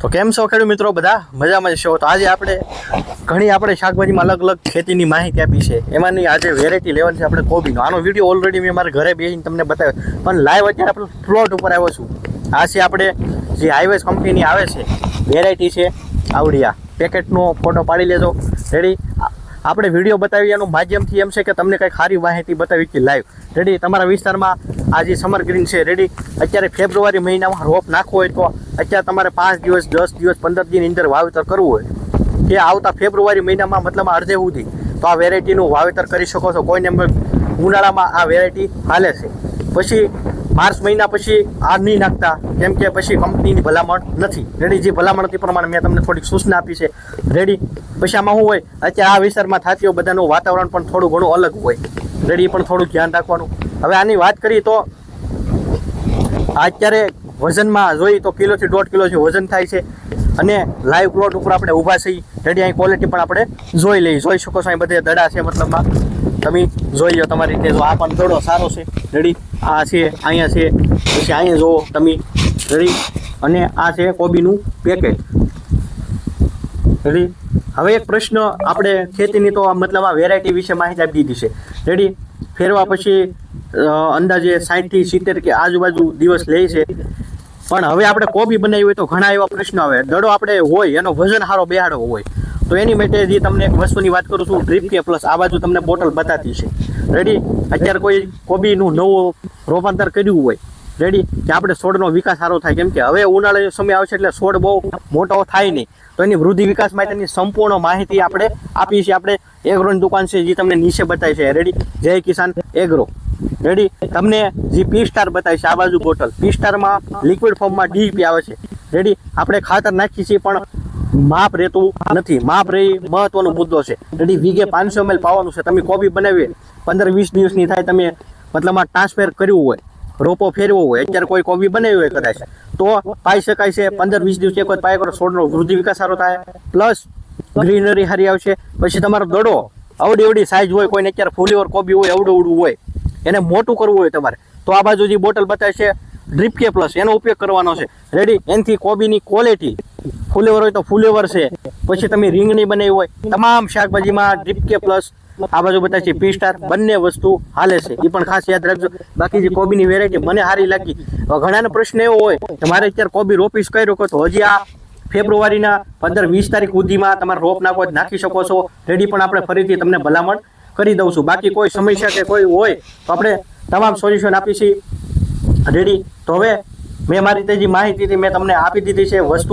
તો કેમ છો ખેડૂત મિત્રો, બધા મજામાં છો? તો આજે આપણે ઘણી શાકભાજીમાં અલગ અલગ ખેતીની માહિતી આપી છે. એમાંની આજે વેરાયટી લેવાની છે આપણે કોબીનો. આનો વિડીયો ઓલરેડી મેં મારા ઘરે બેસીને તમને બતાવ્યો, પણ લાઈવ અત્યારે આપણે પ્લોટ ઉપર આવ્યો છું. આ છે આપણે જે હાઈવેઝ કંપનીની આવે છે વેરાયટી છે આવડિયા. પેકેટનો ફોટો પાડી લેજો. રેડી? આપણે વિડીયો બતાવી એનું માધ્યમથી એમ છે કે તમને કંઈક સારી માહિતી બતાવી કે લાઈવ. રેડી? તમારા વિસ્તારમાં આ જે સમર ગ્રીન છે, રેડી, અત્યારે ફેબ્રુઆરી મહિનામાં રોપ નાખવો હોય તો અત્યારે તમારે 5 દિવસ 10 દિવસ 15 દિનની અંદર વાવેતર કરવું હોય કે આવતા ફેબ્રુઆરી મહિનામાં મતલબ અડધે સુધી તો આ વેરાયટીનું વાવેતર કરી શકો છો. કોઈને ઉનાળામાં આ વેરાયટી હાલે છે. પછી માર્ચ મહિના પછી આ નહીં નાખતા, કેમ કે પછી કંપનીની ભલામણ નથી. રેડી? જે ભલામણ હતી પ્રમાણે મેં તમને થોડીક સૂચના આપી છે. રેડી? પછી આમાં શું હોય, અત્યારે આ વિસ્તારમાં થતી હોય બધાનું વાતાવરણ પણ થોડું ઘણું અલગ હોય. રેડી? પણ થોડું ધ્યાન રાખવાનું. હવે આની વાત કરી તો અત્યારે વજનમાં જોઈએ તો કિલોથી 1.5 કિલો જે વજન થાય છે. અને લાઈવ પ્લોટ ઉપર આપણે ઊભા છીએ. રેડી? અહીં ક્વોલિટી પણ આપણે જોઈ શકો છો. અહીં બધે દડા છે, મતલબમાં તમે જોઈ લો તમારી રીતે. જો આ પણ દડો સારો છે. રેડી? આ છે, અહીંયા છે, પછી અહીંયા જુઓ તમે. રેડી? અને આ છે કોબીનું પેકેટ. રેડી? હવે એક પ્રશ્ન આપણે ખેતીની તો મતલબ આ વેરાયટી વિશે માહિતી આપી દીધી છે. રેડી? ફેરવા પછી અંદાજે 60 થી 70 કે આજુબાજુ દિવસ લે છે. પણ હવે આપણે કોબી બનાવી હોય તો ઘણા એવા પ્રશ્નો આવે. દડો આપણે હોય એનો વજન સારો બેહાડો હોય તો એની માટે જે તમને એક વસ્તુની વાત કરું છું, ડ્રીપ કે પ્લસ. આ બાજુ તમને બોટલ બતાતી છે. રેડી? અત્યારે કોઈ કોબીનું નવું રોપાંતર કર્યું હોય, રેડી, કે આપણે છોડનો વિકાસ સારો થાય, કેમ કે હવે ઉનાળાનો સમય આવશે એટલે છોડ બહુ મોટો થાય નહીં, તો એની વૃદ્ધિ વિકાસ માટેની સંપૂર્ણ માહિતી આપણે આપીએ છીએ. આપણે એગ્રોની દુકાન છે જે તમને નીચે બતાવી છે. રેડી? જય કિસાન એગ્રો. રેડી? તમને જે પી સ્ટાર બતાવી છે આ બાજુ બોટલ. પી સ્ટારમાં લિક્વિડ ફોર્મમાં DEP આવે છે. રેડી? આપણે ખાતર નાખીએ છીએ પણ માપ રહેતું નથી. માપ રહી મહત્વનો મુદ્દો છે. રેડી? વીઘે 500 ml પાવાનું છે. તમે કોબી બનાવીએ 15-20 દિવસની થાય, તમે મતલબમાં ટ્રાન્સફર કર્યું હોય, રોપો ફેરવો હોય, અત્યારે કોઈ કોબી બનાવી હોય કદાચ, તો પાઈ શકાય છે. 15-20 દિવસ એક વખત પાય કરો, છોડનો વૃદ્ધિ વિકાસ સારો થાય, પ્લસ ગ્રીનરી સારી આવશે. પછી તમારો દડો અવડી સાઈઝ હોય, કોઈને અત્યારે ફૂલીવર કોબી હોય, અવડું હોય, એને મોટું કરવું હોય તમારે, તો આ બાજુ જે બોટલ બતાવે છે ડ્રીપ કે પ્લસ, એનો ઉપયોગ કરવાનો છે. રેડી? એનાથી કોબીની ક્વોલિટી, ફૂલેવર હોય તો ફૂલેવર છે, પછી તમે રીંગણી બનાવી હોય, તમામ શાકભાજીમાં ડ્રીપ કે પ્લસ, આ બાજુ બતાવે છે પી સ્ટાર, બંને વસ્તુ હાલે છે. એ પણ ખાસ યાદ રાખજો. બાકી જે કોબીની વેરાયટી મને સારી લાગી. ઘણાનો પ્રશ્ન એવો હોય કે મારે અત્યારે કોબી રોપીશ કઈ રોકો, તો હજી આ ફેબ્રુઆરીના 15-20 તારીખ સુધીમાં તમારે રોપ નાખી શકો છો. રેડી? પણ આપણે ફરીથી તમને ભલામણ કરી દઉં છું. બાકી કોઈ સમસ્યા કે કોઈ હોય તો આપણે તમામ સોલ્યુશન આપી છીએ. રેડી? તો હવે મેં મારી રીતે જે માહિતી મેં તમને આપી દીધી છે. વસ્તુ